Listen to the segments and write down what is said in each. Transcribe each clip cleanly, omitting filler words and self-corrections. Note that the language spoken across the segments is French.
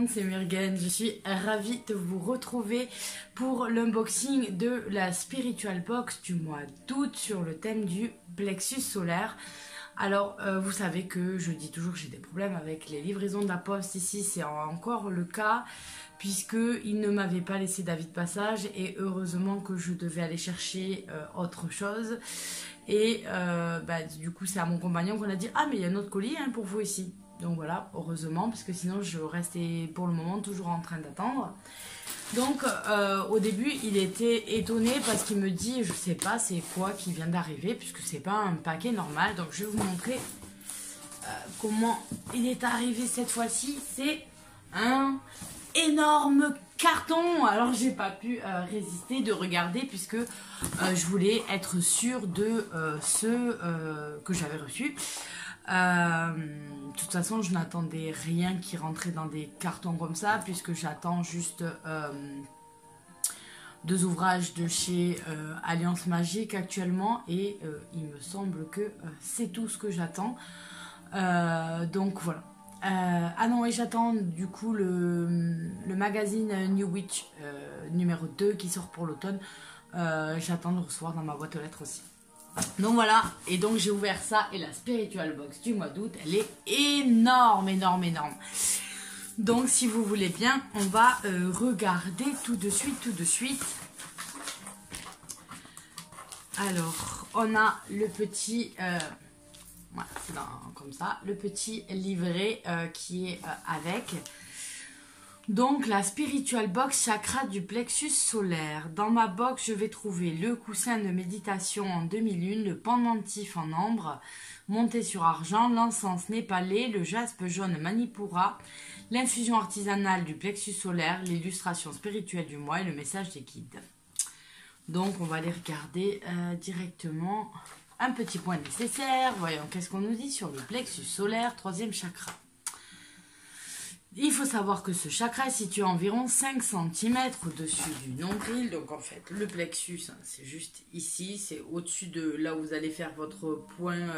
c'est Murgen, je suis ravie de vous retrouver pour l'unboxing de la Spiritual Box du mois d'août sur le thème du plexus solaire. Alors vous savez que je dis toujours que j'ai des problèmes avec les livraisons de la poste, ici c'est encore le cas puisqu'ils ne m'avaient pas laissé d'avis de passage et heureusement que je devais aller chercher autre chose. Et du coup c'est à mon compagnon qu'on a dit « Ah mais il y a un autre colis hein, pour vous ici ». Donc voilà, heureusement, parce que sinon je restais pour le moment toujours en train d'attendre. Donc au début il était étonné parce qu'il me dit je sais pas c'est quoi qui vient d'arriver puisque c'est pas un paquet normal. Donc je vais vous montrer comment il est arrivé cette fois-ci. C'est un énorme carton. Alors j'ai pas pu résister de regarder puisque je voulais être sûre de ce que j'avais reçu. De toute façon je n'attendais rien qui rentrait dans des cartons comme ça puisque j'attends juste 2 ouvrages de chez Alliance Magique actuellement et il me semble que c'est tout ce que j'attends. Donc voilà. Ah non, et j'attends du coup le magazine New Witch numéro 2 qui sort pour l'automne. J'attends de le recevoir dans ma boîte aux lettres aussi. Donc voilà, et donc j'ai ouvert ça et la Spiritual Box du mois d'août, elle est énorme, énorme, énorme. Donc si vous voulez bien, on va regarder tout de suite. Alors, on a le petit, voilà, comme ça, le petit livret qui est avec. Donc la Spiritual Box chakra du plexus solaire. Dans ma box, je vais trouver le coussin de méditation en demi-lune, le pendentif en ambre monté sur argent, l'encens népalais, le jaspe jaune Manipura, l'infusion artisanale du plexus solaire, l'illustration spirituelle du mois et le message des guides. Donc on va aller regarder directement un petit point nécessaire. Voyons qu'est-ce qu'on nous dit sur le plexus solaire, 3e chakra. Il faut savoir que ce chakra est situé à environ 5 cm au-dessus du nombril. Donc en fait, le plexus, hein, c'est juste ici. C'est au-dessus de là où vous allez faire votre point,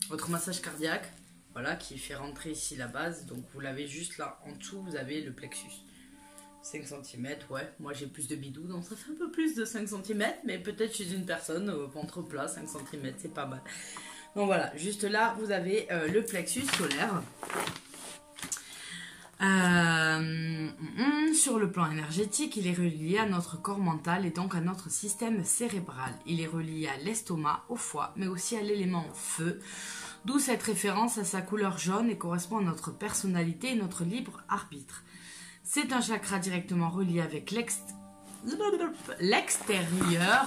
votre massage cardiaque. Voilà, qui fait rentrer ici la base. Donc vous l'avez juste là en dessous, vous avez le plexus. 5 cm, ouais. Moi j'ai plus de bidou, donc ça fait un peu plus de 5 cm. Mais peut-être chez une personne, ventre plat, 5 cm, c'est pas mal. Donc voilà, juste là, vous avez le plexus solaire. Sur le plan énergétique, il est relié à notre corps mental et donc à notre système cérébral. Il est relié à l'estomac, au foie, mais aussi à l'élément feu, d'où cette référence à sa couleur jaune et correspond à notre personnalité et notre libre arbitre. C'est un chakra directement relié avec l'extérieur.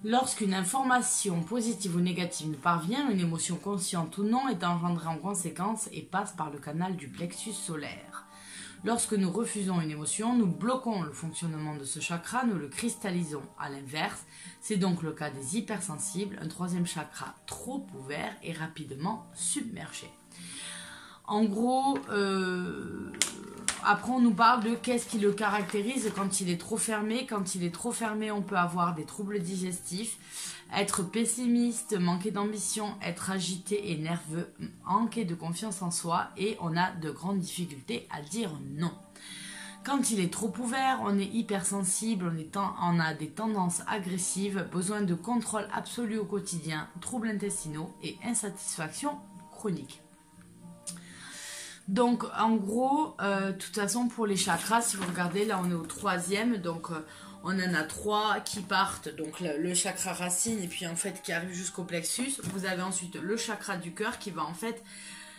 Lorsqu'une information positive ou négative nous parvient, une émotion consciente ou non est engendrée en conséquence et passe par le canal du plexus solaire. Lorsque nous refusons une émotion, nous bloquons le fonctionnement de ce chakra, nous le cristallisons. À l'inverse, c'est donc le cas des hypersensibles, un 3e chakra trop ouvert et rapidement submergé. En gros, après on nous parle de qu'est-ce qui le caractérise quand il est trop fermé. Quand il est trop fermé, on peut avoir des troubles digestifs, être pessimiste, manquer d'ambition, être agité et nerveux, manquer de confiance en soi et on a de grandes difficultés à dire non. Quand il est trop ouvert, on est hypersensible, on a des tendances agressives, besoin de contrôle absolu au quotidien, troubles intestinaux et insatisfaction chronique. Donc en gros, de toute façon pour les chakras, si vous regardez, là on est au 3e, donc on en a 3 qui partent, donc le chakra racine et puis en fait qui arrive jusqu'au plexus. Vous avez ensuite le chakra du cœur qui va en fait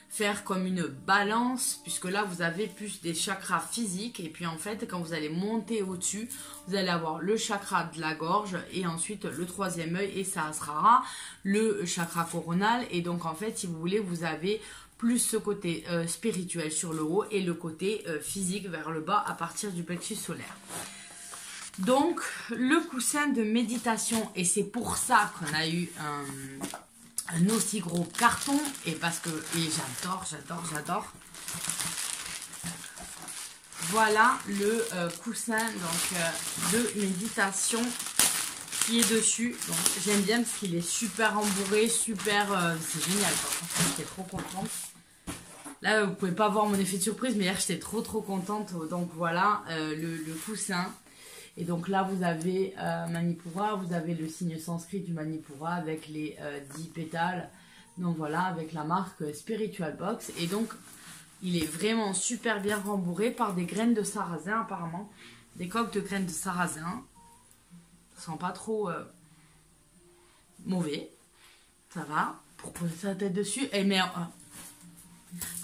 faire comme une balance, puisque là vous avez plus des chakras physiques et puis en fait quand vous allez monter au-dessus, vous allez avoir le chakra de la gorge et ensuite le 3e œil et Sahasrara, le chakra coronal. Et donc en fait si vous voulez vous avez plus ce côté spirituel sur le haut et le côté physique vers le bas à partir du plexus solaire. Donc le coussin de méditation, et c'est pour ça qu'on a eu un aussi gros carton, et parce que j'adore. Voilà le coussin donc, de méditation chier dessus. Donc j'aime bien parce qu'il est super embourré, super... c'est génial quoi. Franchement, j'étais trop contente. Là, vous pouvez pas voir mon effet de surprise, mais hier j'étais trop contente. Donc voilà, le coussin. Et donc là, vous avez Manipura, vous avez le signe sanskrit du Manipura avec les 10 pétales. Donc voilà, avec la marque Spiritual Box. Et donc, il est vraiment super bien rembourré par des graines de sarrasin apparemment. Des coques de graines de sarrasin. Ça sent pas trop mauvais. Ça va, pour poser sa tête dessus. Et mais...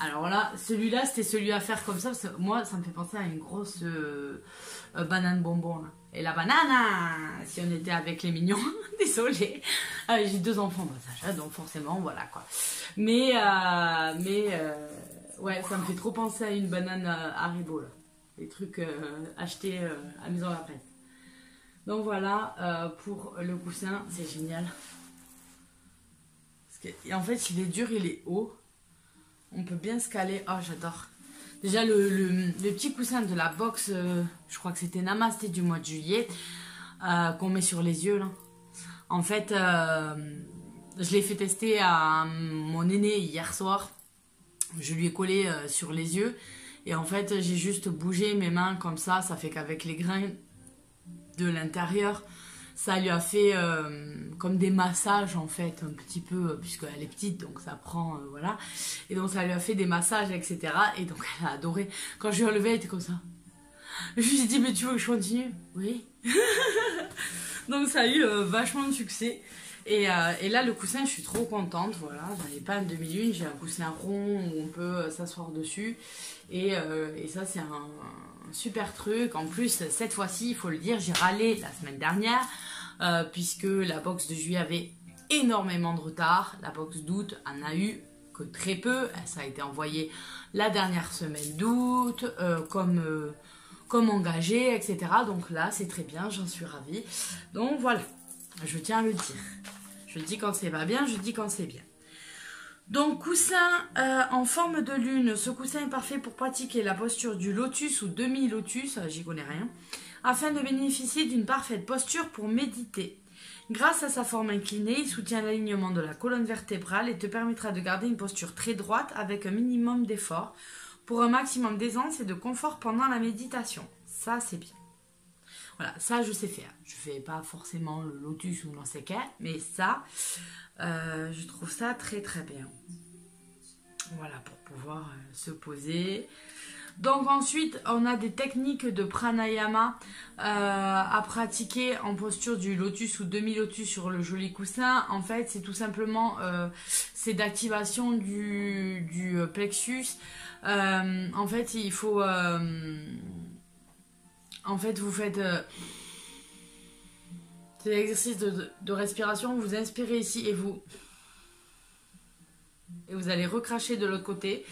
alors là, celui-là, c'était celui à faire comme ça. Parce que moi, ça me fait penser à une grosse banane bonbon. Là. Et la banane, si on était avec les mignons, désolé. J'ai 2 enfants, donc forcément, voilà quoi. Mais ouais, ça me fait trop penser à une banane Haribo, là. Les trucs achetés à Maison La Presse. Donc voilà, pour le coussin, c'est génial. Parce que, et en fait, il est dur, il est haut. On peut bien se caler. Oh, j'adore. Déjà, le petit coussin de la box, je crois que c'était Namasté du mois de juillet, qu'on met sur les yeux, là. En fait, je l'ai fait tester à mon aîné hier soir. Je lui ai collé sur les yeux. Et en fait, j'ai juste bougé mes mains comme ça. Ça fait qu'avec les grains de l'intérieur, ça lui a fait comme des massages en fait, un petit peu, puisqu'elle est petite, donc ça prend, voilà. Et donc ça lui a fait des massages, etc. Et donc elle a adoré. Quand je lui ai relevé, elle était comme ça. Je lui ai dit, mais tu veux que je continue? Oui. Donc ça a eu vachement de succès. Et là, le coussin, je suis trop contente, voilà. J'en ai pas un demi-lune, j'ai un coussin rond où on peut s'asseoir dessus. Et ça, c'est un super truc. En plus, cette fois-ci, il faut le dire, j'ai râlé la semaine dernière, puisque la box de juillet avait énormément de retard. La box d'août en a eu que très peu. Ça a été envoyé la dernière semaine d'août, comme engagé, etc. Donc là, c'est très bien, j'en suis ravie. Donc voilà, je tiens à le dire. Je dis quand c'est pas bien, je dis quand c'est bien. Donc coussin en forme de lune. Ce coussin est parfait pour pratiquer la posture du lotus ou demi-lotus, j'y connais rien, afin de bénéficier d'une parfaite posture pour méditer. Grâce à sa forme inclinée, il soutient l'alignement de la colonne vertébrale et te permettra de garder une posture très droite avec un minimum d'effort pour un maximum d'aisance et de confort pendant la méditation. Ça, c'est bien. Voilà, ça, je sais faire. Je fais pas forcément le lotus ou non sais quel, mais ça, je trouve ça très bien. Voilà, pour pouvoir se poser. Donc ensuite, on a des techniques de pranayama à pratiquer en posture du lotus ou demi-lotus sur le joli coussin. En fait, c'est tout simplement c'est d'activation du plexus. En fait, il faut... en fait, vous faites... c'est l'exercice de respiration. Vous inspirez ici et vous allez recracher de l'autre côté.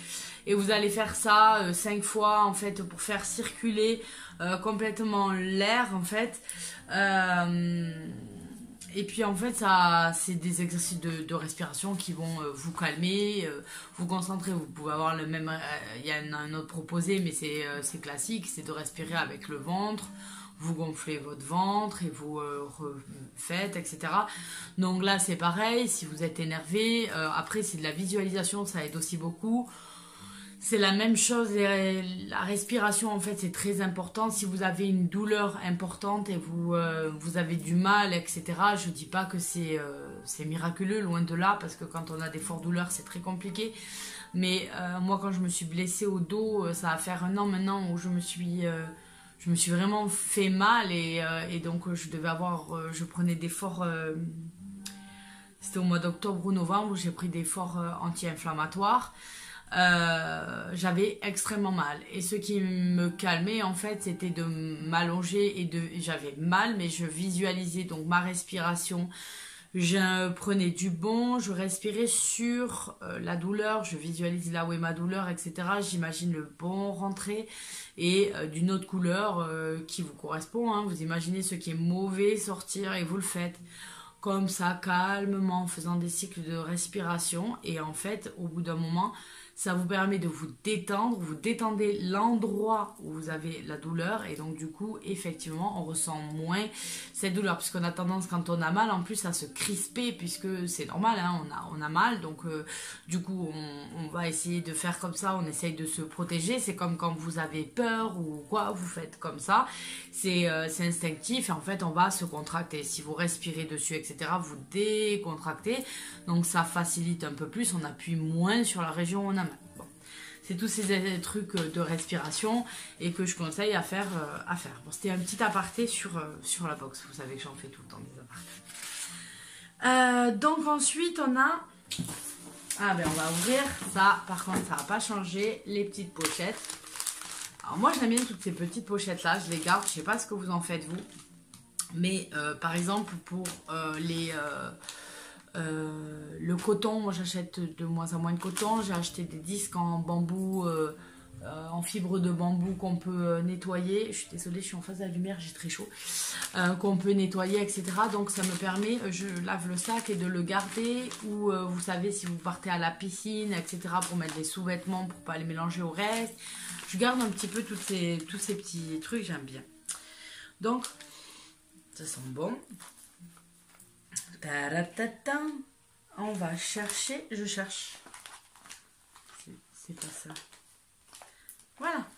Et vous allez faire ça 5 fois en fait pour faire circuler complètement l'air en fait. Et puis en fait ça c'est des exercices de respiration qui vont vous calmer, vous concentrer. Vous pouvez avoir le même, il y a un autre proposé mais c'est classique, c'est de respirer avec le ventre. Vous gonflez votre ventre et vous refaites, etc. Donc là c'est pareil, si vous êtes énervé, après c'est de la visualisation, ça aide aussi beaucoup. C'est la même chose, la respiration en fait c'est très important. Si vous avez une douleur importante et vous avez du mal, etc. Je dis pas que c'est miraculeux, loin de là, parce que quand on a des fortes douleurs c'est très compliqué. Mais moi quand je me suis blessée au dos, ça va faire 1 an maintenant où je me suis vraiment fait mal et donc je prenais des forts... c'était au mois d'octobre ou novembre où j'ai pris des forts anti-inflammatoires. J'avais extrêmement mal et ce qui me calmait en fait c'était de m'allonger j'avais mal mais je visualisais donc ma respiration, je prenais du bon, je respirais sur la douleur, je visualise là où est ma douleur, etc. J'imagine le bon rentrer et d'une autre couleur qui vous correspond, hein. Vous imaginez ce qui est mauvais sortir et vous le faites comme ça calmement en faisant des cycles de respiration et en fait au bout d'un moment Ça vous permet de vous détendre, vous détendez l'endroit où vous avez la douleur et donc du coup, effectivement, on ressent moins cette douleur puisqu'on a tendance quand on a mal en plus à se crisper puisque c'est normal, hein, on a mal donc du coup on va essayer de faire comme ça, on essaye de se protéger, c'est comme quand vous avez peur ou quoi, vous faites comme ça, c'est instinctif et en fait on va se contracter, si vous respirez dessus etc, vous décontractez, donc ça facilite un peu plus, on appuie moins sur la région où on a mal. Bon. C'est tous ces trucs de respiration et que je conseille à faire. Bon, c'était un petit aparté sur la boxe. Vous savez que j'en fais tout le temps des apartés. Donc ensuite on a... Ah ben on va ouvrir ça. Par contre ça va pas changer. Les petites pochettes. Alors moi j'aime bien toutes ces petites pochettes là. Je les garde. Je sais pas ce que vous en faites vous. Mais par exemple pour le coton, moi j'achète de moins en moins de coton, j'ai acheté des disques en bambou, en fibre de bambou qu'on peut nettoyer, je suis désolée je suis en face de la lumière, j'ai très chaud, qu'on peut nettoyer etc, donc ça me permet, je lave le sac et de le garder, ou vous savez si vous partez à la piscine etc pour mettre des sous-vêtements pour pas les mélanger au reste, je garde un petit peu tous ces petits trucs, j'aime bien. Donc ça sent bon. Taratata. On va chercher, je cherche. C'est pas ça. Voilà.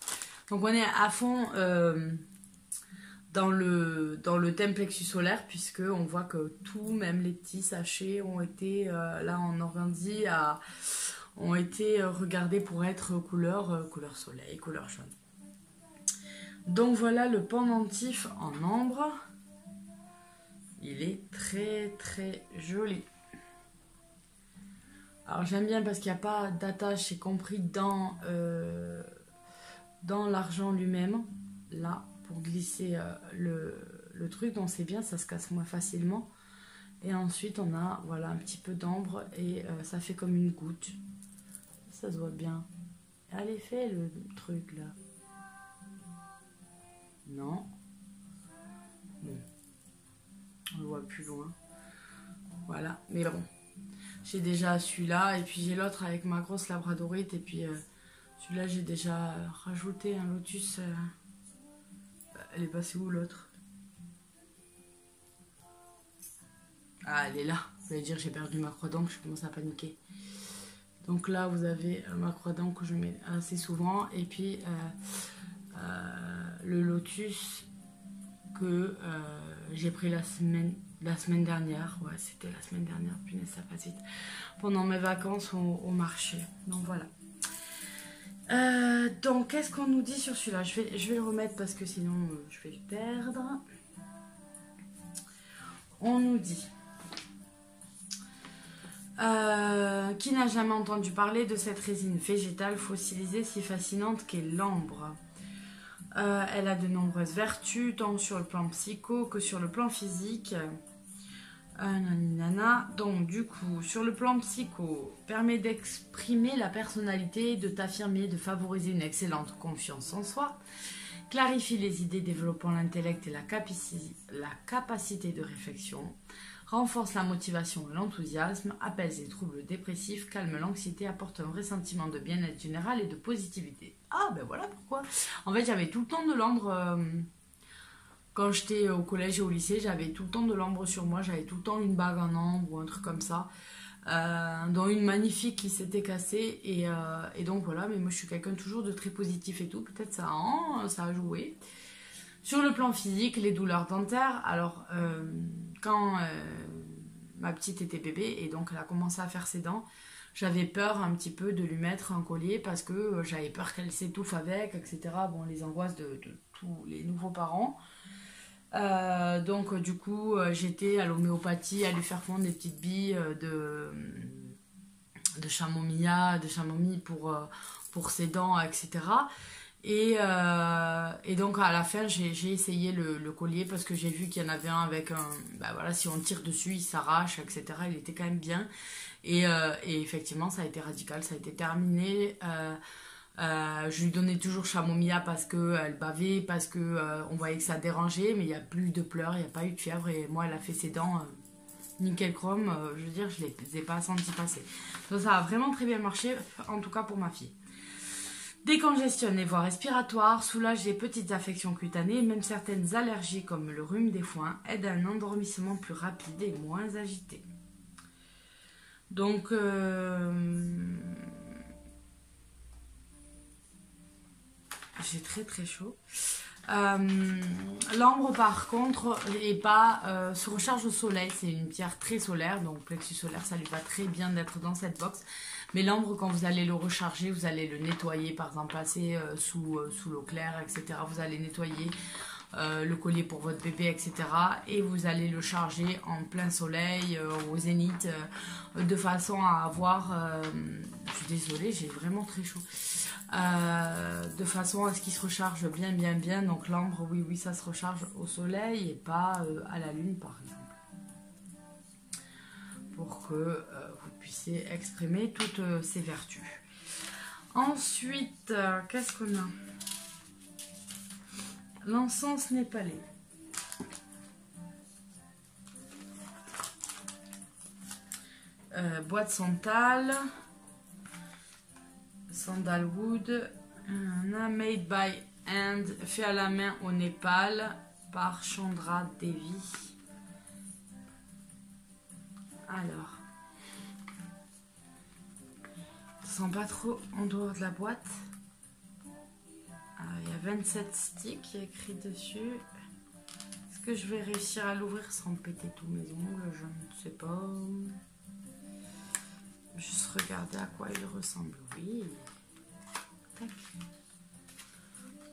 Donc on est à fond dans le thème plexus solaire puisque on voit que tout, même les petits sachets ont été là en organdie, ont été regardés pour être couleur soleil, couleur jaune. Donc voilà le pendentif en ambre. Il est très très joli. Alors j'aime bien parce qu'il n'y a pas d'attache, c'est compris dans l'argent lui-même. Là, pour glisser le truc, donc c'est bien, ça se casse moins facilement. Et ensuite on a voilà un petit peu d'ambre et ça fait comme une goutte. Ça se voit bien. Allez, fais le truc là. Non. Bon. On le voit plus loin. Voilà, mais bon. J'ai déjà celui-là et puis j'ai l'autre avec ma grosse labradorite et puis celui-là j'ai déjà rajouté un lotus. Elle est passée où l'autre? Ah, elle est là. Vous allez dire j'ai perdu ma croix d'encre, je commence à paniquer. Donc là vous avez ma croix d'encre que je mets assez souvent et puis le lotus que j'ai pris la semaine dernière. Ouais, c'était la semaine dernière, punaise, ça passe vite. Pendant mes vacances au marché. Donc voilà. Donc qu'est-ce qu'on nous dit sur celui-là? Je vais le remettre parce que sinon je vais le perdre. On nous dit qui n'a jamais entendu parler de cette résine végétale fossilisée si fascinante qu'est l'ambre. Elle a de nombreuses vertus, tant sur le plan psycho que sur le plan physique. Donc du coup, sur le plan psycho, permet d'exprimer la personnalité, de t'affirmer, de favoriser une excellente confiance en soi, clarifie les idées développant l'intellect et la capacité de réflexion, renforce la motivation et l'enthousiasme, apaise les troubles dépressifs, calme l'anxiété, apporte un vrai sentiment de bien-être général et de positivité. Ah ben voilà pourquoi. En fait j'avais tout le temps de l'ambre, quand j'étais au collège et au lycée, j'avais tout le temps de l'ambre sur moi, j'avais tout le temps une bague en ambre ou un truc comme ça, dont une magnifique qui s'était cassée et donc voilà, mais moi je suis quelqu'un toujours de très positif et tout, peut-être ça a joué. Sur le plan physique, les douleurs dentaires, alors quand ma petite était bébé et donc elle a commencé à faire ses dents, j'avais peur un petit peu de lui mettre un collier parce que j'avais peur qu'elle s'étouffe avec, etc. Bon, les angoisses de tous les nouveaux parents. Donc du coup, j'étais à l'homéopathie à lui faire fondre des petites billes de chamomille pour ses dents, etc. Et donc à la fin j'ai essayé le collier parce que j'ai vu qu'il y en avait un avec un... Bah voilà, si on tire dessus il s'arrache, etc. Il était quand même bien. Et effectivement ça a été radical, ça a été terminé. Je lui donnais toujours chamomilla parce qu'elle bavait, parce que on voyait que ça dérangeait, mais il n'y a plus de pleurs, il n'y a pas eu de fièvre et moi elle a fait ses dents nickel chrome, je veux dire, je ne les ai pas sentis passer. Donc ça a vraiment très bien marché, en tout cas pour ma fille. Décongestionne les voies respiratoires, soulage les petites affections cutanées, même certaines allergies comme le rhume des foins, aide à un endormissement plus rapide et moins agité. Donc, j'ai très très chaud. L'ambre par contre est pas se recharge au soleil, c'est une pierre très solaire, donc plexus solaire ça lui va très bien d'être dans cette box. Mais l'ambre, quand vous allez le recharger, vous allez le nettoyer, par exemple passer sous l'eau claire, etc. Vous allez nettoyer le collier pour votre bébé, etc. Et vous allez le charger en plein soleil, au zénith, de façon à avoir... je suis désolée, j'ai vraiment très chaud. De façon à ce qu'il se recharge bien. Donc l'ambre, oui, ça se recharge au soleil et pas à la lune, par exemple. Pour que vous puissiez exprimer toutes ses vertus. Ensuite, qu'est-ce qu'on a? L'encens népalais. Bois de santal. Sandalwood. Made by hand. Fait à la main au Népal. Par Chandra Devi. Alors. Ça sent pas trop en dehors de la boîte. Il y a 27 sticks écrit dessus. Est-ce que je vais réussir à l'ouvrir sans péter tous mes ongles? Je ne sais pas. Juste regarder à quoi il ressemble. Oui. Tac.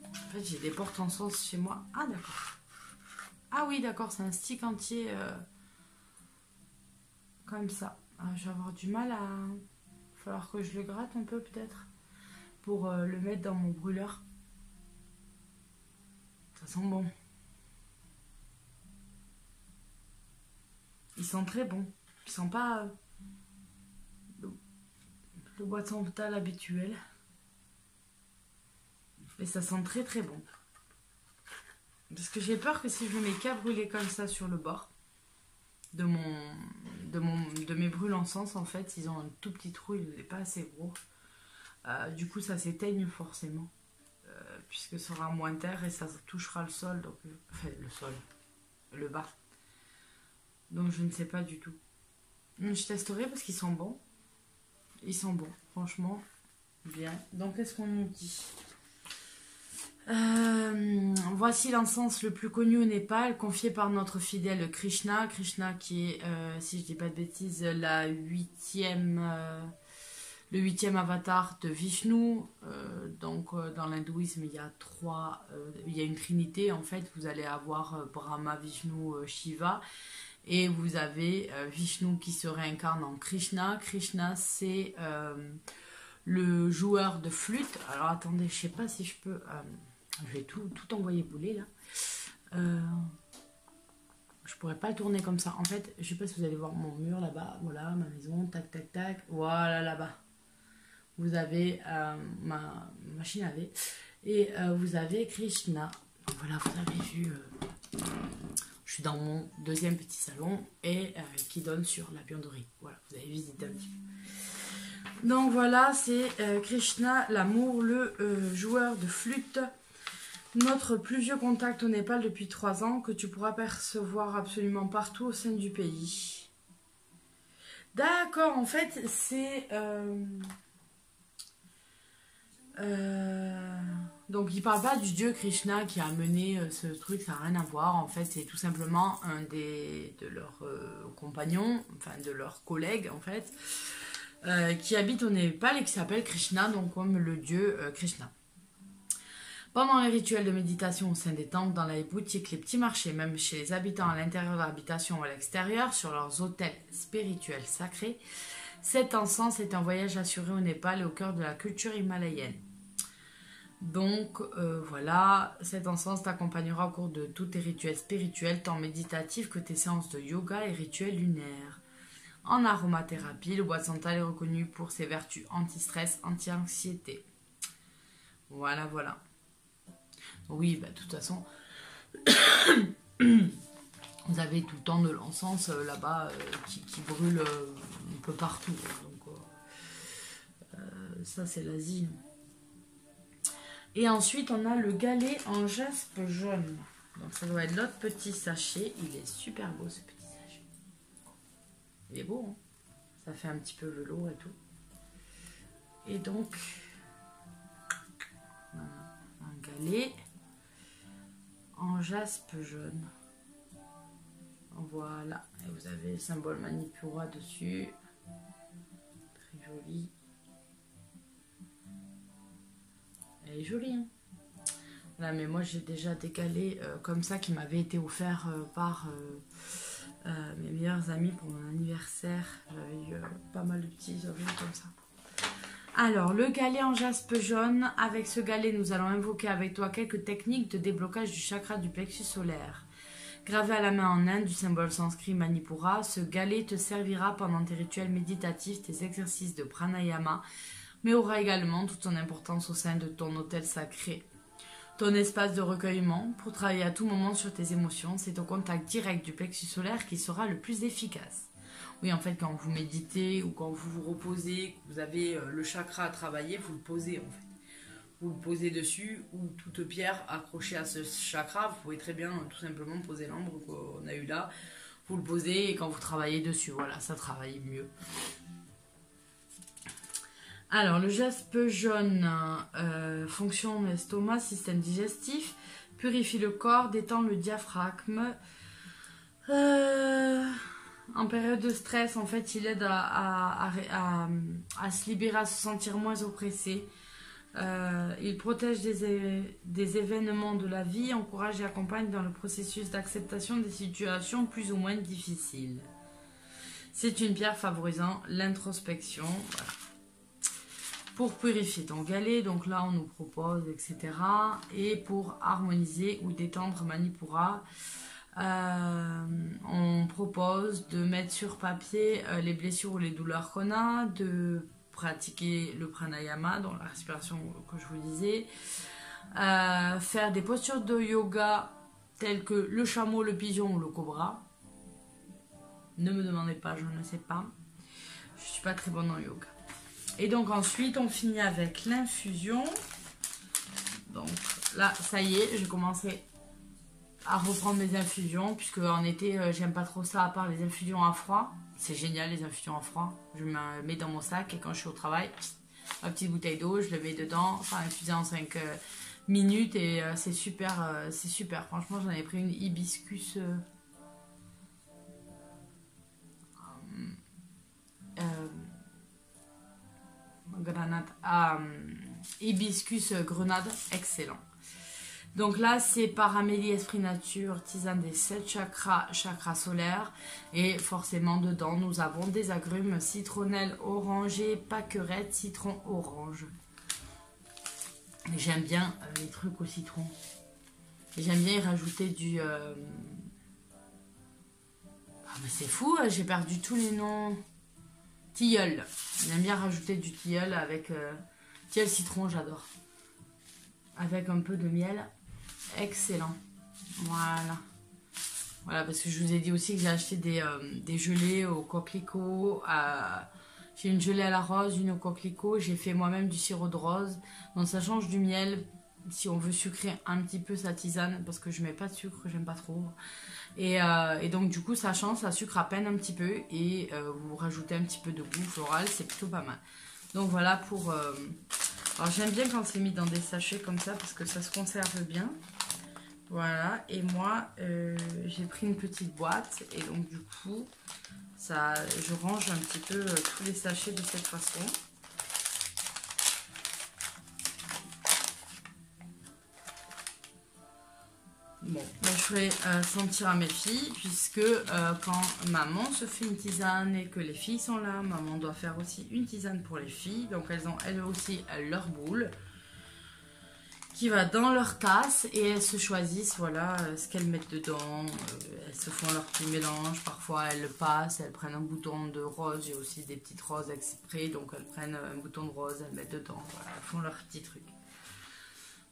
En fait, j'ai des portes en sens chez moi. Ah, d'accord. Ah oui, d'accord, c'est un stick entier. Comme ça. Je vais avoir du mal à... Il va falloir que je le gratte un peu peut-être. Pour le mettre dans mon brûleur. Ça sent bon. Ils sont très bons. Ils sont pas le bois de santal habituel. Mais ça sent très très bon. Parce que j'ai peur que si je mets qu'à brûler comme ça sur le bord de mes brûles encens, en fait, ils ont un tout petit trou, il n'est pas assez gros. Du coup, ça s'éteigne forcément. Puisque ça aura moins d'air et ça touchera le sol, donc, enfin le sol, le bas. Donc je ne sais pas du tout. Je testerai parce qu'ils sont bons. Ils sont bons, franchement, bien. Donc qu'est-ce qu'on nous dit? Voici l'encens le plus connu au Népal, confié par notre fidèle Krishna. Krishna qui est, si je dis pas de bêtises, le huitième avatar de Vishnu. Donc dans l'hindouisme il y a il y a une trinité en fait. Vous allez avoir Brahma, Vishnu, Shiva. Et vous avez Vishnu qui se réincarne en Krishna. Krishna c'est le joueur de flûte. Alors attendez, je sais pas si je peux... je vais tout envoyer bouler là. Je pourrais pas le tourner comme ça. En fait, je sais pas si vous allez voir mon mur là-bas. Voilà, ma maison, tac, tac, tac. Voilà, là-bas. Vous avez ma machine à laver. Et vous avez Krishna. Donc voilà, vous avez vu... je suis dans mon deuxième petit salon et qui donne sur la buanderie. Voilà, vous avez visité un petit peu. Donc voilà, c'est Krishna, l'amour, le joueur de flûte. Notre plus vieux contact au Népal depuis 3 ans que tu pourras percevoir absolument partout au sein du pays. D'accord, en fait, c'est... donc il parle pas du dieu Krishna qui a mené ce truc, ça n'a rien à voir. En fait, c'est tout simplement un de leurs compagnons, enfin de leurs collègues en fait, qui habite au Népal et qui s'appelle Krishna, donc comme le dieu Krishna. Pendant les rituels de méditation au sein des temples, dans les boutiques, les petits marchés, même chez les habitants à l'intérieur de l'habitation ou à l'extérieur, sur leurs autels spirituels sacrés, cet encens est un voyage assuré au Népal et au cœur de la culture himalayenne. Donc voilà, cet encens t'accompagnera au cours de tous tes rituels spirituels, tant méditatifs que tes séances de yoga et rituels lunaires. En aromathérapie, le bois de santal est reconnu pour ses vertus anti-stress, anti-anxiété. Voilà, voilà. Oui, bah, de toute façon, Vous avez tout le temps de l'encens là-bas qui brûle un peu partout. Donc, ça, c'est l'Asie. Et ensuite, on a le galet en jaspe jaune. Donc, ça doit être l'autre petit sachet. Il est super beau, ce petit sachet. Il est beau, hein? Ça fait un petit peu velours et tout. Et donc, voilà, un galet en jaspe jaune. Voilà, et vous avez le symbole Manipura dessus. Très joli. Elle est jolie, hein? Voilà, mais moi j'ai déjà des galets comme ça qui m'avaient été offerts par mes meilleurs amis pour mon anniversaire. J'avais eu pas mal de petits objets comme ça. Alors, le galet en jaspe jaune. Avec ce galet, nous allons invoquer avec toi quelques techniques de déblocage du chakra du plexus solaire. Gravé à la main en Inde du symbole sanskrit Manipura, ce galet te servira pendant tes rituels méditatifs, tes exercices de pranayama, mais aura également toute son importance au sein de ton hôtel sacré. Ton espace de recueillement, pour travailler à tout moment sur tes émotions, c'est au contact direct du plexus solaire qui sera le plus efficace. Oui, en fait, quand vous méditez ou quand vous vous reposez, vous avez le chakra à travailler, vous le posez en fait. Vous le posez dessus ou toute pierre accrochée à ce chakra, vous pouvez très bien tout simplement poser l'ambre qu'on a eu là. Vous le posez et quand vous travaillez dessus, voilà, ça travaille mieux. Alors, le jaspe jaune, fonction estomac, système digestif, purifie le corps, détend le diaphragme. En période de stress, en fait, il aide à se libérer, à se sentir moins oppressé. Il protège des événements de la vie, encourage et accompagne dans le processus d'acceptation des situations plus ou moins difficiles. C'est une pierre favorisant l'introspection. Voilà. Pour purifier ton galet, donc là on nous propose, etc. Et pour harmoniser ou détendre Manipura, on propose de mettre sur papier les blessures ou les douleurs qu'on a, de pratiquer le pranayama, donc la respiration que je vous disais, faire des postures de yoga telles que le chameau, le pigeon ou le cobra. Ne me demandez pas, je ne sais pas. Je suis pas très bonne en yoga. Et donc ensuite, on finit avec l'infusion. Donc là, ça y est, j'ai commencé à reprendre mes infusions, puisque en été, j'aime pas trop ça, à part les infusions à froid. C'est génial, les infusions à froid. Je me mets dans mon sac et quand je suis au travail, ma petite bouteille d'eau, je le mets dedans, enfin infusé en 5 minutes et c'est super, c'est super. Franchement, j'en ai pris une hibiscus... grenade hibiscus grenade, excellent. Donc là c'est par Amélie Esprit Nature, tisane des 7 chakras, chakra solaire, et forcément dedans nous avons des agrumes citronnelle orangé, pâquerette, citron orange. J'aime bien les trucs au citron, et j'aime bien y rajouter du ah mais c'est fou, j'ai perdu tous les noms. Tilleul, j'aime bien rajouter du tilleul avec tilleul citron, j'adore. Avec un peu de miel, excellent. Voilà. Voilà, parce que je vous ai dit aussi que j'ai acheté des gelées au coquelicot. J'ai une gelée à la rose, une au coquelicot. J'ai fait moi-même du sirop de rose. Donc ça change du miel si on veut sucrer un petit peu sa tisane, parce que je mets pas de sucre, j'aime pas trop. Et donc du coup ça change, ça sucre à peine un petit peu et vous rajoutez un petit peu de goût floral, c'est plutôt pas mal. Donc voilà pour... Alors j'aime bien quand c'est mis dans des sachets comme ça parce que ça se conserve bien. Voilà, et moi j'ai pris une petite boîte et donc du coup ça, je range un petit peu tous les sachets de cette façon. Bon, là, je ferai sentir à mes filles, puisque quand maman se fait une tisane et que les filles sont là, maman doit faire aussi une tisane pour les filles. Donc elles ont elles aussi leur boule qui va dans leur tasse et elles se choisissent voilà ce qu'elles mettent dedans. Elles se font leur petit mélange, parfois elles le passent, elles prennent un bouton de rose, j'ai aussi des petites roses exprès, donc elles prennent un bouton de rose, elles mettent dedans, voilà, elles font leur petit truc.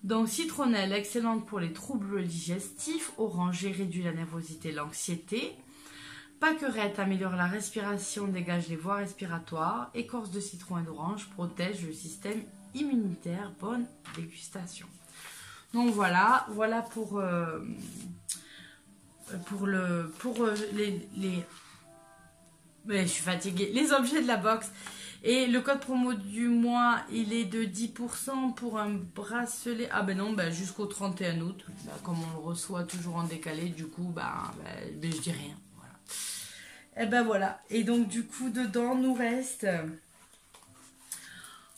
Donc citronnelle, excellente pour les troubles digestifs. Orangé, réduit la nervosité et l'anxiété. Pâquerette, améliore la respiration, dégage les voies respiratoires. Écorce de citron et d'orange, protège le système immunitaire. Bonne dégustation. Donc voilà pour les ouais, je suis fatiguée, les objets de la box. Et le code promo du mois, il est de 10% pour un bracelet. Ah ben non, ben jusqu'au 31 août. Ben, comme on le reçoit toujours en décalé, du coup, ben je dis rien. Voilà. Et ben voilà. Et donc du coup, dedans nous reste,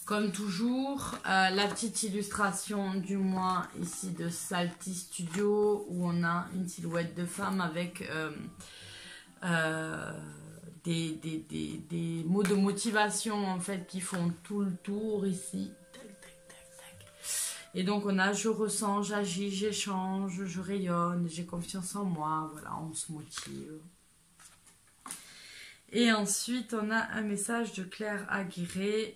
comme toujours, la petite illustration du mois ici de Salty Studio, où on a une silhouette de femme avec des mots de motivation en fait qui font tout le tour ici. Tac, tac, tac, tac. Et donc on a je ressens, j'agis, j'échange, je rayonne, j'ai confiance en moi, voilà, on se motive. Et ensuite on a un message de Claire Aguirre,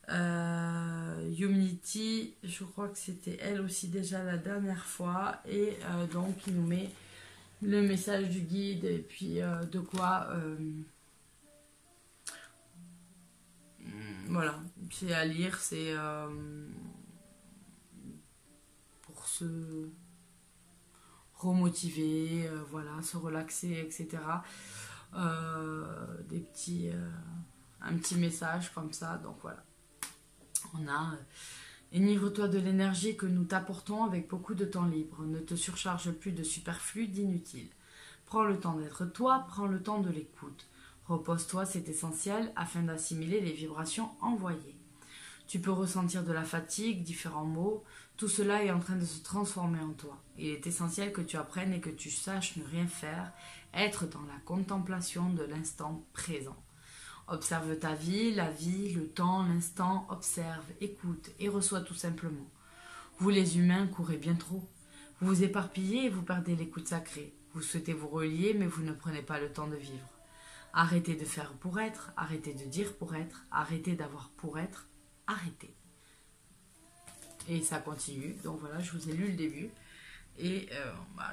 Humanity, je crois que c'était elle aussi déjà la dernière fois, et donc il nous met le message du guide et puis de quoi voilà, c'est à lire, c'est pour se remotiver, voilà, se relaxer, etc. Des petits, un petit message comme ça, donc voilà. On a enivre-toi de l'énergie que nous t'apportons avec beaucoup de temps libre. Ne te surcharge plus de superflu, d'inutile. Prends le temps d'être toi, prends le temps de l'écoute. Repose-toi, c'est essentiel, afin d'assimiler les vibrations envoyées. Tu peux ressentir de la fatigue, différents maux, tout cela est en train de se transformer en toi. Il est essentiel que tu apprennes et que tu saches ne rien faire, être dans la contemplation de l'instant présent. Observe ta vie, la vie, le temps, l'instant, observe, écoute et reçois tout simplement. Vous les humains courez bien trop. Vous vous éparpillez et vous perdez l'écoute sacrée. Vous souhaitez vous relier mais vous ne prenez pas le temps de vivre. Arrêtez de faire pour être, arrêtez de dire pour être, arrêtez d'avoir pour être, arrêtez. Et ça continue, donc voilà, je vous ai lu le début. Et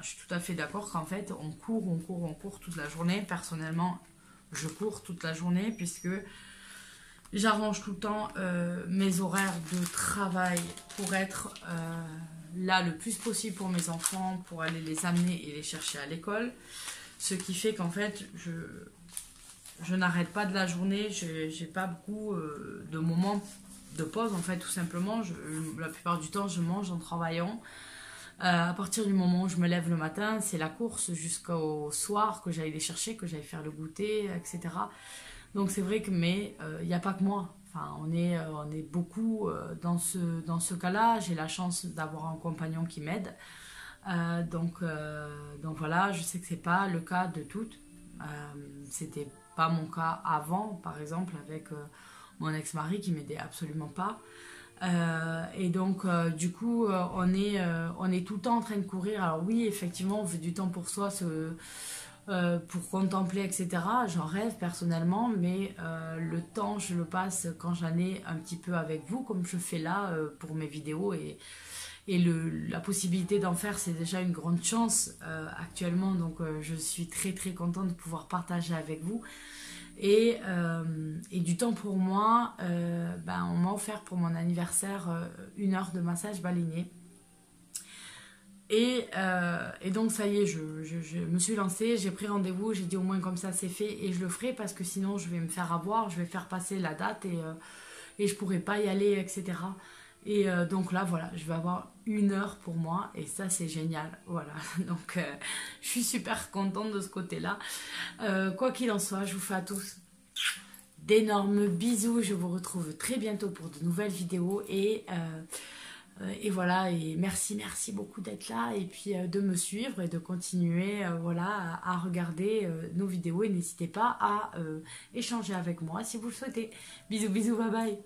je suis tout à fait d'accord qu'en fait, on court toute la journée. Personnellement, je cours toute la journée puisque j'arrange tout le temps mes horaires de travail pour être là le plus possible pour mes enfants, pour aller les amener et les chercher à l'école. Ce qui fait qu'en fait, je n'arrête pas de la journée, j'ai pas beaucoup de moments de pause en fait, tout simplement. La plupart du temps, je mange en travaillant. À partir du moment où je me lève le matin, c'est la course jusqu'au soir que j'aille les chercher, que j'aille faire le goûter, etc. Donc c'est vrai que, mais il n'y a pas que moi. Enfin, on est beaucoup dans ce cas-là. J'ai la chance d'avoir un compagnon qui m'aide. Donc voilà, je sais que c'est pas le cas de toutes. C'était pas mon cas avant, par exemple, avec mon ex-mari qui m'aidait absolument pas. Et donc du coup on est tout le temps en train de courir. Alors oui, effectivement, on veut du temps pour soi, pour contempler, etc. J'en rêve personnellement, mais le temps je le passe quand j'en ai un petit peu avec vous, comme je fais là pour mes vidéos, et la possibilité d'en faire, c'est déjà une grande chance actuellement. Donc je suis très très contente de pouvoir partager avec vous. Et du temps pour moi, on m'a offert pour mon anniversaire 1 heure de massage baleinier. Et donc ça y est, je me suis lancée, j'ai pris rendez-vous, j'ai dit au moins comme ça c'est fait, et je le ferai parce que sinon je vais me faire avoir, je vais faire passer la date et je pourrai pas y aller, etc. Et donc là voilà, je vais avoir 1 heure pour moi et ça c'est génial, voilà. Donc je suis super contente de ce côté-là. Quoi qu'il en soit, je vous fais à tous d'énormes bisous, je vous retrouve très bientôt pour de nouvelles vidéos et voilà, et merci beaucoup d'être là et puis de me suivre et de continuer voilà, à regarder nos vidéos, et n'hésitez pas à échanger avec moi si vous le souhaitez. Bisous, bye bye.